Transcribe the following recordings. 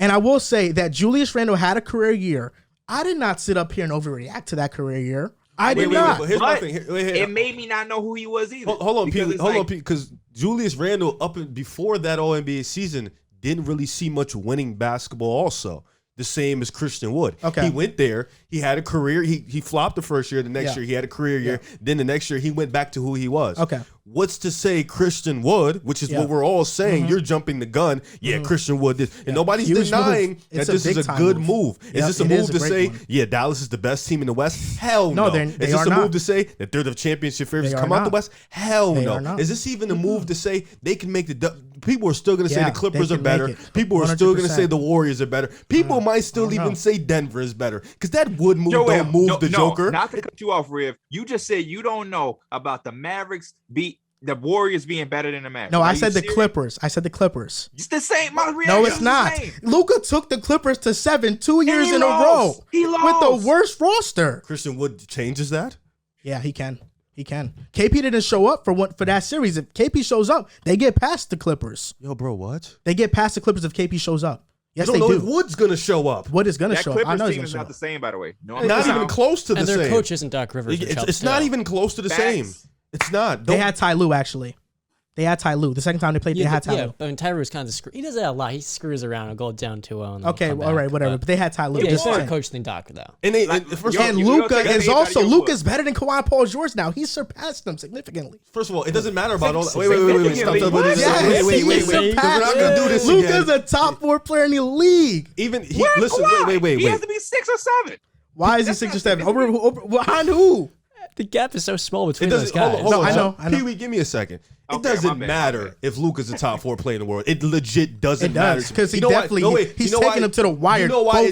And I will say that Julius Randle had a career year. I did not sit up here and overreact to that career year. I did not. But here's my thing. It made me not know who he was either. Hold on, Pete. Because Julius Randle, before that All NBA season, didn't really see much winning basketball. Also, the same as Christian Wood. Okay. He went there. He had a career. He flopped the first year. The next year, he had a career year. Then the next year, he went back to who he was. Okay. What's to say Christian Wood, which is what we're all saying, you're jumping the gun. Yeah, Christian Wood. And nobody's denying that this is a good move. Is this a move to say, Dallas is the best team in the West? Hell no. Is this a move to say that they're the championship favorites come out the West? Hell no. Is this even a move to say they can make people are still going to say the Clippers are better. People are still going to say the Warriors are better. People might still even say Denver is better. Because that Wood move don't move the Joker. Not to cut you off, Riv. You just said you don't know about the Mavericks the Warriors being better than the Mavericks. No, I said the Clippers. I said the Clippers. It's the same. No, it's not. Luka took the Clippers to 7 2 years in a row. He lost. With the worst roster. Christian Wood changes that? Yeah, he can. KP didn't show up for that series. If KP shows up, they get past the Clippers. Yo, bro, what? They get past the Clippers if KP shows up. Yes, they do. If Wood's going to show up. Wood is going to show up. I know Clippers he's team going is to show not up. the same, by the way. No, not even close to the same. And their coach isn't Doc Rivers. It's not even close to the same. It's not. They had Ty Lue, actually. They had Ty Lue. The second time they played, they had Ty Lue. Yeah, I mean, Ty Lue's kind of he does that a lot. He screws around and goes down 2-0. Okay, all right, whatever. But they had Ty Lue. Yeah, he's a better coach than Doc, though. And Luka is also Luka's better than Kawhi Paul George now. He's surpassed them significantly. First of all, it doesn't matter about all that. Wait. We're not gonna do this again. Luka's a top 4 player in the league. Even He has to be 6 or 7. Why is he 6 or 7? Over behind who? The gap is so small between those guys. Hold on. I know. Pee-wee, give me a second. It doesn't matter if Luka's a top 4 player in the world. It legit doesn't matter. Because he definitely he's taking him to the wire. You know why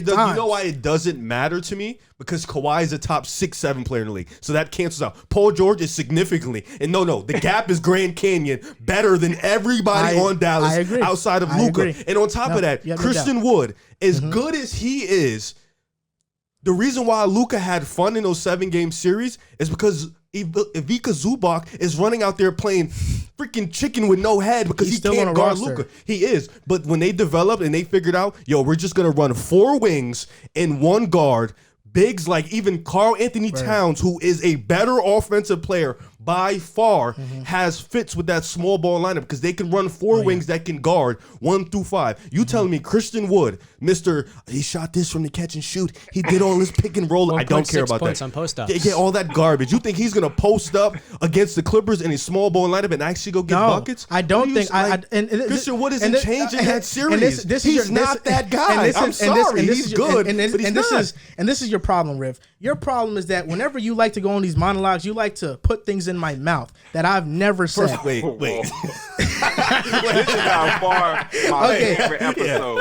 it doesn't matter to me? Because Kawhi is a top 6-7 player in the league. So that cancels out. Paul George is significantly, and no, the gap is Grand Canyon better than everybody on Dallas outside of Luka. And on top of that, Christian Wood, as good as he is, the reason why Luka had fun in those 7-game series is because Ivica Zubac is running out there playing freaking chicken with no head because he can't guard Luka. He is. But when they developed and they figured out, we're just going to run 4 wings and 1 guard, bigs like even Karl Anthony Towns, who is a better offensive player by far, has fits with that small ball lineup because they can run 4 wings that can guard 1 through 5. You telling me Christian Wood, he shot this from the catch and shoot. He did all this pick and roll. I don't care about that. On post-ups. Yeah, all that garbage. You think he's going to post up against the Clippers in a small ball lineup and actually go get buckets? I don't think. Christian Wood isn't changing that series. He's not that guy. I'm sorry. He's good, but he's not. And this is your problem, Riv. Your problem is that whenever you like to go on these monologues, you like to put things in my mouth that I've never said. Wait. This is how far my favorite episode.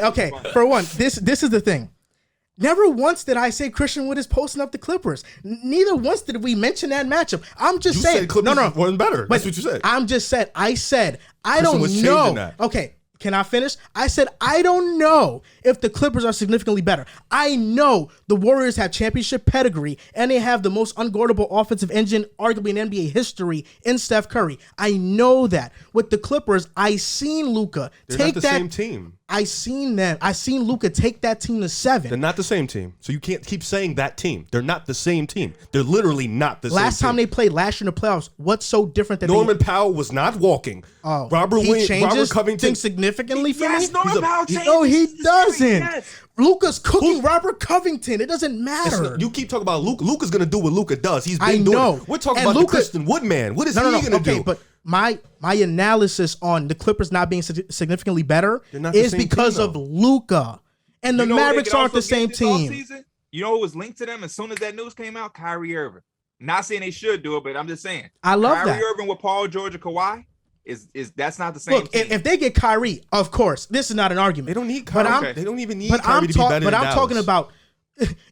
Okay. For one, this is the thing. Never once did I say Christian Wood is posting up the Clippers. Neither once did we mention that matchup. I'm just saying. Said Clippers wasn't better. That's what you said. I said I don't know. Okay. Can I finish? I said, I don't know if the Clippers are significantly better. I know the Warriors have championship pedigree and they have the most unguardable offensive engine, arguably in NBA history, in Steph Curry. I know that. With the Clippers, I seen Luka take that. They're not the same team. I seen them. I seen Luka take that team to 7. They're not the same team. So you can't keep saying that team. They're not the same team. They're literally not the same team. Last time they played last year in the playoffs, what's so different than Norman Powell was not walking. Oh, Robert Covington significantly for me? Norman Powell changes. No, he doesn't. Yes. Luka's cooking Robert Covington. It doesn't matter. You keep talking about Luka. Luka's going to do what Luka does. He's been doing it. We're talking about the Christian Wood man. What is he going to do? But my analysis on the Clippers not being significantly better is because of Luka. And the Mavericks aren't the same team. You know what was linked to them as soon as that news came out? Kyrie Irving. Not saying they should do it, but I'm just saying. I love that. Kyrie Irving with Paul George or Kawhi is that's not the same team. If they get Kyrie, of course, this is not an argument. They don't need Kyrie. They don't even need Kyrie to be better than Dallas. But I'm talking about,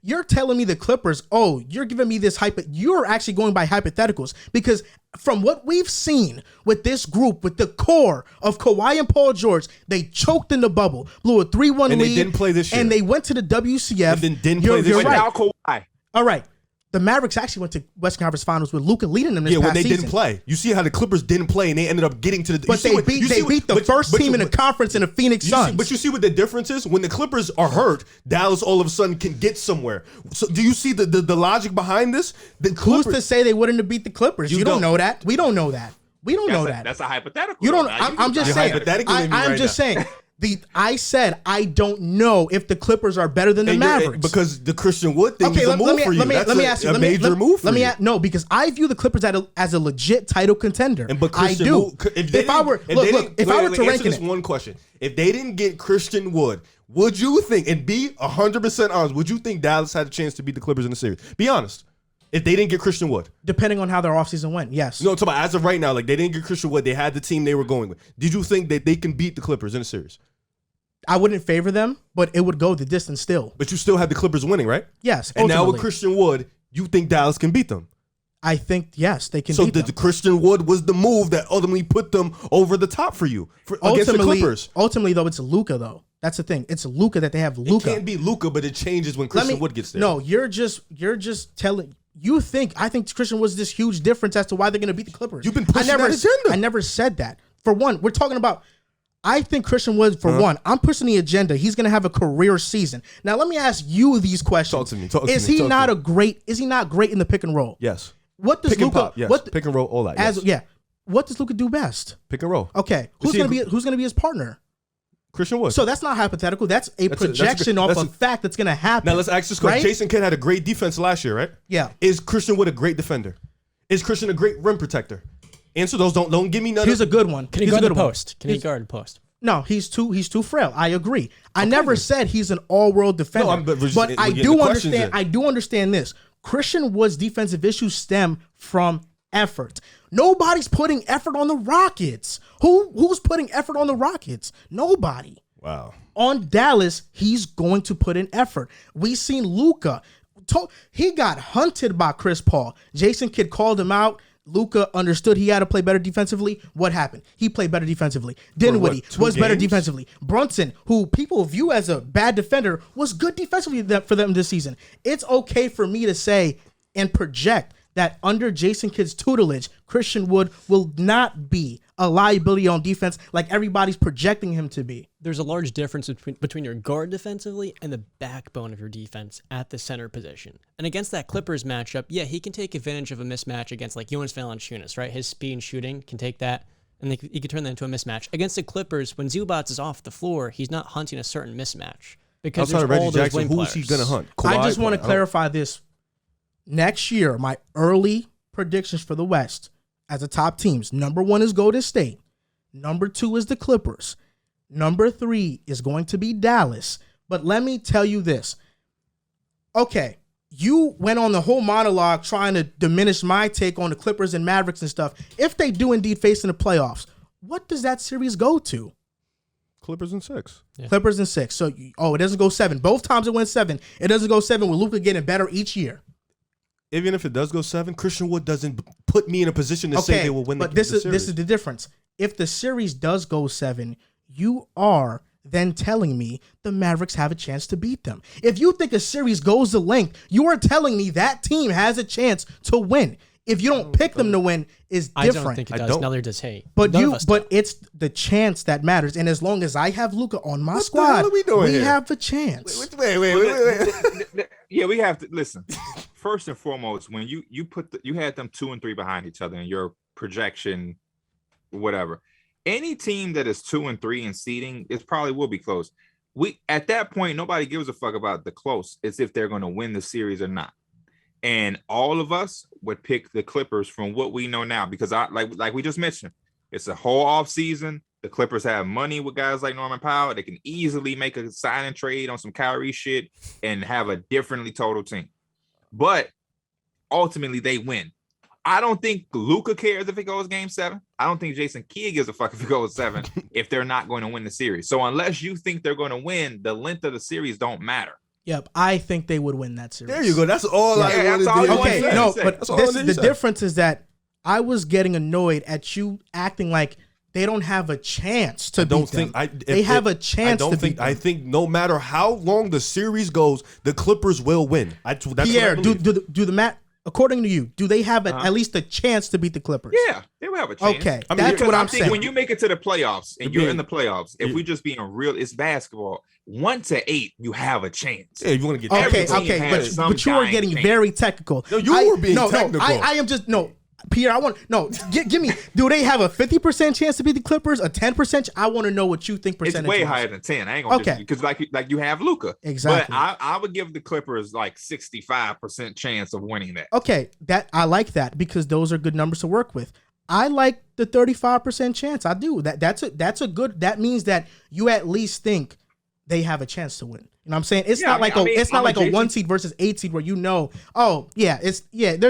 you're telling me the Clippers, you're giving me this you're actually going by hypotheticals because from what we've seen with this group, with the core of Kawhi and Paul George, they choked in the bubble, blew a 3-1 lead. And they didn't play this year. And they went to the WCF. And then didn't play this year. Without Kawhi. All right. The Mavericks actually went to Western Conference Finals with Luka leading them this past when they season. didn't play. You see how the Clippers didn't play and they ended up getting to the. But they beat the first team in the conference in the Phoenix Suns. But you see what the difference is? When the Clippers are hurt, Dallas all of a sudden can get somewhere. So do you see the logic behind this? The Who's to say they wouldn't have beat the Clippers? You don't know that. We don't know that. We don't know that. That's a hypothetical. You don't. I'm just saying. I'm just saying. I said I don't know if the Clippers are better than the Mavericks because the Christian Wood thing is a move for you. That's a major move for you. No, because I view the Clippers as a legit title contender. But Christian Wood, if I were to rank it, one question: if they didn't get Christian Wood, would you think, and be 100% honest, would you think Dallas had a chance to beat the Clippers in the series? Be honest. If they didn't get Christian Wood, depending on how their offseason went, yes. No, talking about as of right now, like they didn't get Christian Wood, they had the team they were going with. Did you think that they can beat the Clippers in a series? I wouldn't favor them, but it would go the distance still. But you still had the Clippers winning, right? Yes. And now with Christian Wood, you think Dallas can beat them? I think, yes, they can beat them. So the Christian Wood was the move that ultimately put them over the top for you against the Clippers. Ultimately, though, it's Luka, though. That's the thing. It's Luka that they have Luka. It can't be Luka, but it changes when Christian Wood gets there. No, you're just telling. I think Christian was this huge difference as to why they're going to beat the Clippers. You've been pushing that agenda. I never said that. For one, we're talking about. I think Christian Wood, for one, I'm pushing the agenda. He's going to have a career season. Now, let me ask you these questions. Talk to me. Is he not great in the pick and roll? Yes. What does Luka? Pick and roll, all that. Yes. What does Luka do best? Pick and roll. Okay. Who's going to be his partner? Christian Wood. So that's not hypothetical. That's a projection off a fact that's going to happen. Now let's ask this question. Right? Jason Kidd had a great defense last year, right? Yeah. Is Christian Wood a great defender? Is Christian a great rim protector? Answer those. Don't give me none. He's a good one. Can he guard the post? Can he guard the post? No, he's too frail. I agree. I never said he's an all-world defender. No, but I do understand. I do understand this. Christian Wood's defensive issues stem from effort. Nobody's putting effort on the Rockets. Who's putting effort on the Rockets? Nobody. Wow. On Dallas, he's going to put in effort. We seen Luka. He got hunted by Chris Paul. Jason Kidd called him out. Luka understood he had to play better defensively. What happened? He played better defensively. Dinwiddie was better defensively. Brunson, who people view as a bad defender, was good defensively for them this season. It's okay for me to say and project that under Jason Kidd's tutelage, Christian Wood will not be a liability on defense like everybody's projecting him to be. There's a large difference between your guard defensively and the backbone of your defense at the center position. And against that Clippers matchup, yeah, he can take advantage of a mismatch against like Jonas Valanciunas, right? His speed and shooting can take that, and he can turn that into a mismatch. Against the Clippers, when Zubats is off the floor, he's not hunting a certain mismatch. Because outside of Reggie all those Jackson, wing who's players. he going to hunt? I just want to clarify this. Next year, my early predictions for the West as a top teams, number 1 is Golden State. Number 2 is the Clippers. Number 3 is going to be Dallas. But let me tell you this. Okay, you went on the whole monologue trying to diminish my take on the Clippers and Mavericks and stuff. If they do indeed face in the playoffs, what does that series go to? Clippers in 6. Yeah. Clippers in 6. So, it doesn't go 7. Both times it went 7. It doesn't go 7 with Luka getting better each year. Even if it does go 7, Christian Wood doesn't put me in a position to say they will win the series. But this is the difference. If the series does go 7, you are then telling me the Mavericks have a chance to beat them. If you think a series goes the length, you are telling me that team has a chance to win. If you don't pick them to win, is different. I don't think it does. Neither does he. But it's the chance that matters. And as long as I have Luka on my squad, we have a chance. Wait. Yeah, we have to listen. First and foremost, when you had them 2 and 3 behind each other in your projection, whatever. Any team that is 2 and 3 in seeding, it probably will be close. At that point, nobody gives a fuck about the close. It's if they're going to win the series or not. And all of us would pick the Clippers from what we know now, because like we just mentioned, it's a whole off season. The Clippers have money with guys like Norman Powell. They can easily make a sign and trade on some Kyrie shit and have a differently total team. But ultimately, they win. I don't think Luka cares if it goes game 7. I don't think Jason Kidd gives a fuck if it goes 7 if they're not going to win the series. So unless you think they're going to win, the length of the series don't matter. Yep, I think they would win that series. There you go. That's all I wanted to do. Okay, no, but the difference is that I was getting annoyed at you acting like they don't have a chance to beat them. They have a chance to beat them. I think no matter how long the series goes, the Clippers will win. Pierre, do the according to you, do they have at least a chance to beat the Clippers? Yeah, they will have a chance. Okay, I mean, that's what I'm saying. saying. When you make it to the playoffs and you're in the playoffs, if we just being real, it's basketball. 1 to 8, you have a chance. Yeah, you want to get but you are getting very technical. No, you were being technical. I am just Pierre, give me. Do they have a 50% chance to beat the Clippers? A 10%? I want to know what you think percentage. It's way higher than 10. I ain't gonna because like you have Luka. Exactly. But I would give the Clippers like 65% chance of winning that. Okay, that I like that because those are good numbers to work with. I like the 35% chance. I do. That's a good. That means that you at least think they have a chance to win. You know what I'm saying? It's not like a 1 seed versus 8 seed where there's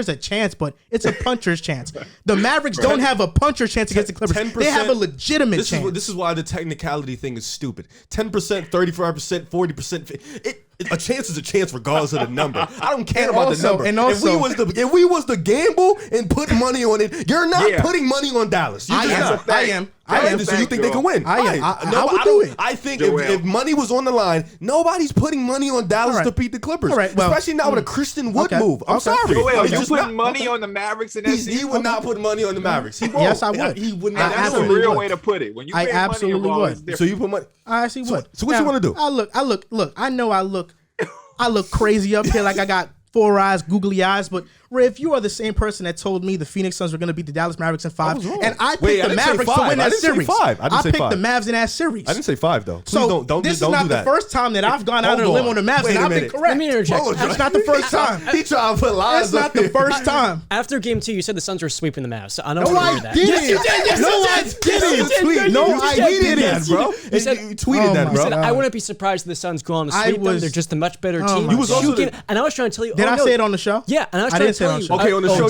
a chance, but it's a puncher's chance. The Mavericks don't have a puncher's chance against the Clippers. 10%, they have a legitimate chance. This is why the technicality thing is stupid. 10%, 35%, 40%. A chance is a chance regardless of the number. I don't care about the number. And also, if we was to gamble and put money on it, you're not putting money on Dallas. I am. So you think they can win? I would do it. I think if money was on the line, nobody's putting money on Dallas to beat the Clippers. Especially not with a Christian Wood move. I'm sorry. Are you putting money on the Mavericks in that season? He would not put money on the Mavericks. He won't. Yes, I would. He would not. That's a real way to put it. When you I absolutely would. So you put money. I actually would. So what you want to do? Look. I know I look crazy up here like I got 4 eyes, googly eyes, but Ray, if you are the same person that told me the Phoenix Suns were going to beat the Dallas Mavericks in 5, and I picked the Mavericks to win that series, I picked the Mavs in that series. I didn't say 5 though. Please so don't this is not the first time that I've gone out on a limb on the Mavs, and I've been correct. Let me interject. That's not the first time. He trying to put lies. That's not the first time. After game 2, you said the Suns were sweeping the Mavs. So I don't No, want to I hear that. didn't. No, I didn't. No, I didn't. That, bro. You said you tweeted that, bro. I wouldn't be surprised if the Suns go on to sweep them. They're just a much better team. And I was trying to tell you. Did I say it on the show? Yeah, and I was trying to tell you. Okay, on the show,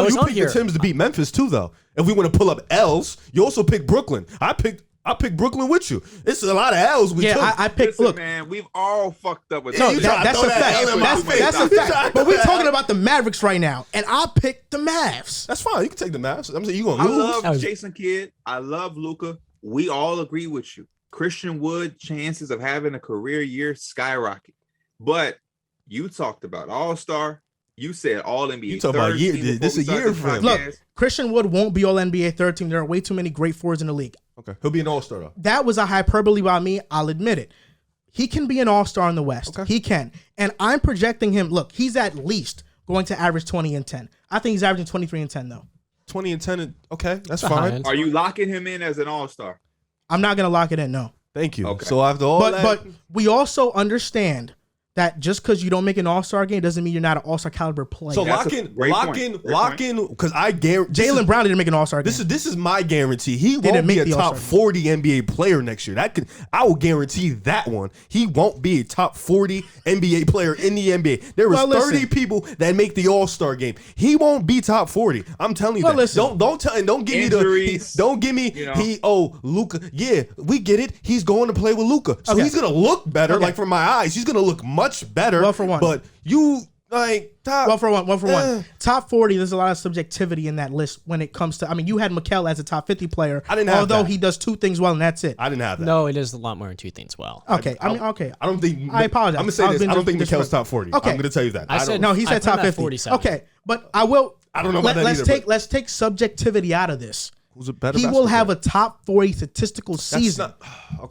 you picked the Timbs to beat Memphis too, though. If we want to pull up L's, you also picked Brooklyn. I picked Brooklyn with you. It's a lot of L's we took. I picked. Look, man, we've all fucked up with. No, that's a fact. That's a fact. But we're talking about the Mavericks right now, and I picked the Mavs. That's fine. You can take the Mavs. I'm saying you gonna lose. I love Jason Kidd. I love Luka. We all agree with you. Christian Wood chances of having a career year skyrocket, but you talked about All-Star. You said all NBA. You talk about year. This is a year for him. Look, Christian Wood won't be all NBA third team. There are way too many great forwards in the league. Okay, he'll be an All-Star though. That was a hyperbole by me. I'll admit it. He can be an All-Star in the West. Okay. He can, and I'm projecting him. Look, he's at least going to average 20 and 10. I think he's averaging 23 and 10 though. 20 and 10. Okay, that's fine. Are you locking him in as an All-Star? I'm not gonna lock it in. No. Thank you. Okay. So after all but we also understand that just because you don't make an All-Star game doesn't mean you're not an All-Star caliber player. So lock in, because I guarantee Jaylen Brown didn't make an All-Star game. This is my guarantee. He won't be a top 40 NBA player next year. I will guarantee that one. He won't be a top 40 NBA player in the NBA. There was 30 people that make the All-Star game. He won't be top 40. I'm telling you that. Listen, don't give injuries, me Luka. Yeah, we get it. He's going to play with Luka, so he's gonna look better. Like for my eyes, he's gonna look much better. Well, for one. But you top. Well, for one. Top 40, there's a lot of subjectivity in that list when it comes to. I mean, you had Mikal as a top 50 player. I didn't have although that. he does 2 things well, and that's it. I didn't have that. No, it is a lot more than 2 things well. Okay. I don't think. I apologize. I'm gonna say this. I don't think Mikal's top 40. Okay. I'm gonna tell you that. I said no. He said top 50. 47. Okay, but I will. I don't know about that either. Let's take subjectivity out of this. Who's a better he will have a top 40 statistical season.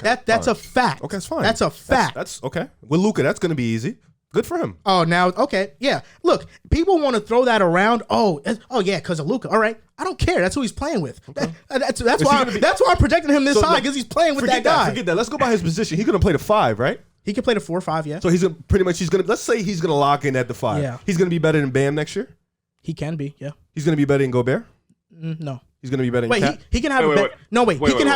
That's a fact. Okay, that's fine. That's a fact. That's okay. With Luka, that's gonna be easy. Good for him. Oh, now, okay, yeah. Look, people want to throw that around. Oh yeah, because of Luka. All right, I don't care. That's who he's playing with. Okay. That's why I'm projecting him this high, because he's playing with that guy. Forget that. Let's go by his position. He's gonna play the 5, right? He can play the 4 or 5, yeah. So he's gonna let's say he's gonna lock in at the 5. Yeah. He's gonna be better than Bam next year. He can be, yeah. He's gonna be better than Gobert. No. He's gonna be better than Cat. He can have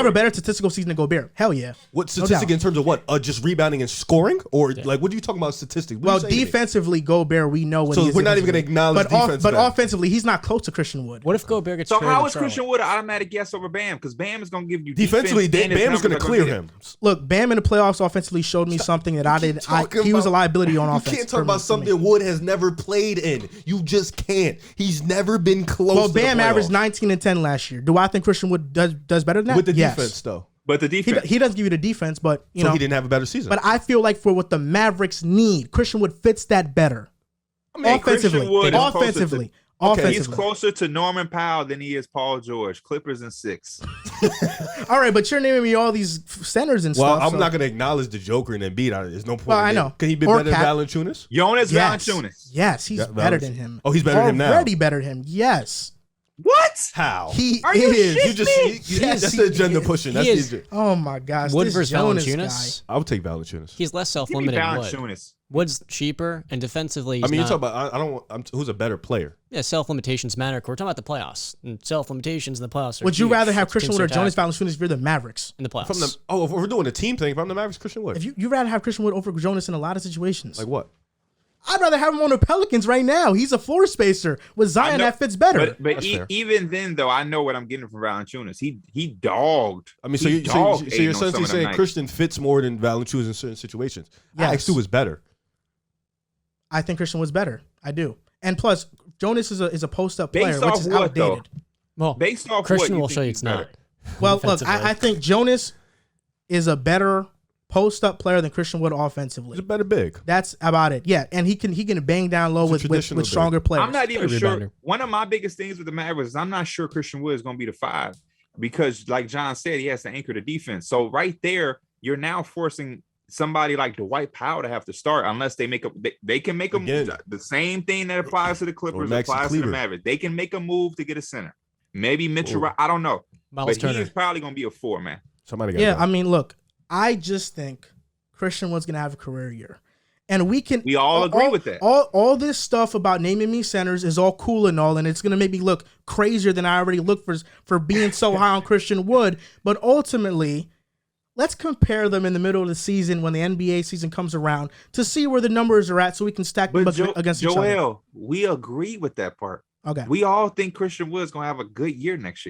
a better statistical season than Gobert. Hell yeah. What statistic in terms of what? Just rebounding and scoring, or like what are you talking about statistics? Well, defensively, Gobert, we know what. So we're not even gonna acknowledge defense. But offensively, he's not close to Christian Wood. What if Gobert gets? So how is Christian Wood an automatic guess over Bam? Because Bam is gonna give you defensively. Bam is gonna clear him. Look, Bam in the playoffs offensively showed me something that I didn't. He was a liability on offense. You can't talk about something Wood has never played in. You just can't. He's never been close. Well, Bam averaged 19 and 10 last year. Do I think Christian Wood does better than that? With the defense, though. But the defense. He doesn't give you the defense, but so he didn't have a better season. But I feel like for what the Mavericks need, Christian Wood fits that better. offensively. Wood is Offensively. Okay. He's closer to Norman Powell than he is Paul George. Clippers in 6. All right, but you're naming me all these centers and Well, stuff. I'm not going to acknowledge the Joker and Embiid. There's no point. Well, I know. Can he be better than Valanciunas? Jonas Valanciunas. Yes, he's better than him. Oh, he's better than him now. Already better than him. Yes. What? How? He Are you is. shitting You just that's the agenda pushing. That's is. the Oh my gosh. Wood this versus Jonas Valanciunas. I would take Valanciunas. He's less Give me self-limited than Wood. Valanciunas. Wood's cheaper and defensively. I mean, he's you're not, talking about. Who's a better player? yeah, self-limitations matter. We're talking about the playoffs, and self-limitations in the playoffs. Would you huge. rather have It's Christian Wood or considered Jonas Valanciunas if you're the Mavericks? in the playoffs? From the if we're doing a team thing, if I'm the Mavericks, Christian Wood. If you rather have Christian Wood over Jonas in a lot of situations. Like what? I'd rather have him on the Pelicans right now. He's a floor spacer. With Zion, that fits better. But even then, though, I know what I'm getting from Valanciunas. He dogged. I mean, so you're essentially saying Christian fits more than Valanciunas in certain situations. Yes. X2 is better. I think Christian Wood's better. I do. And plus, Jonas is a post-up player, Based which off is what, outdated. well, based off Christian what will show you it's not. Well, look, Offensively. I think Jonas is a better post-up player than Christian Wood He's offensively. a better big. That's about it. Yeah, and he can bang down low He's a with traditional stronger players. I'm not even Every sure. rebounder. One of my biggest things with the Mavericks is I'm not sure Christian Wood is going to be the 5 because, like John said, he has to anchor the defense. So right there, you're now forcing somebody like Dwight Powell to have to start unless they make they can make a move. The same thing that applies to the Clippers applies to the Mavericks. They can make a move to get a center. Maybe Mitchell. I don't know. Miles But Turner. he's probably going to be a 4, man. Somebody got Yeah, I mean, look, I just think Christian Wood's gonna have a career year, and we all agree with that. All this stuff about naming me centers is all cool and all, and it's gonna make me look crazier than I already look for being so high on Christian Wood. But ultimately, let's compare them in the middle of the season when the NBA season comes around to see where the numbers are at, so we can stack them against each other. Joel, we agree with that part. Okay. We all think Christian Wood's gonna have a good year next year.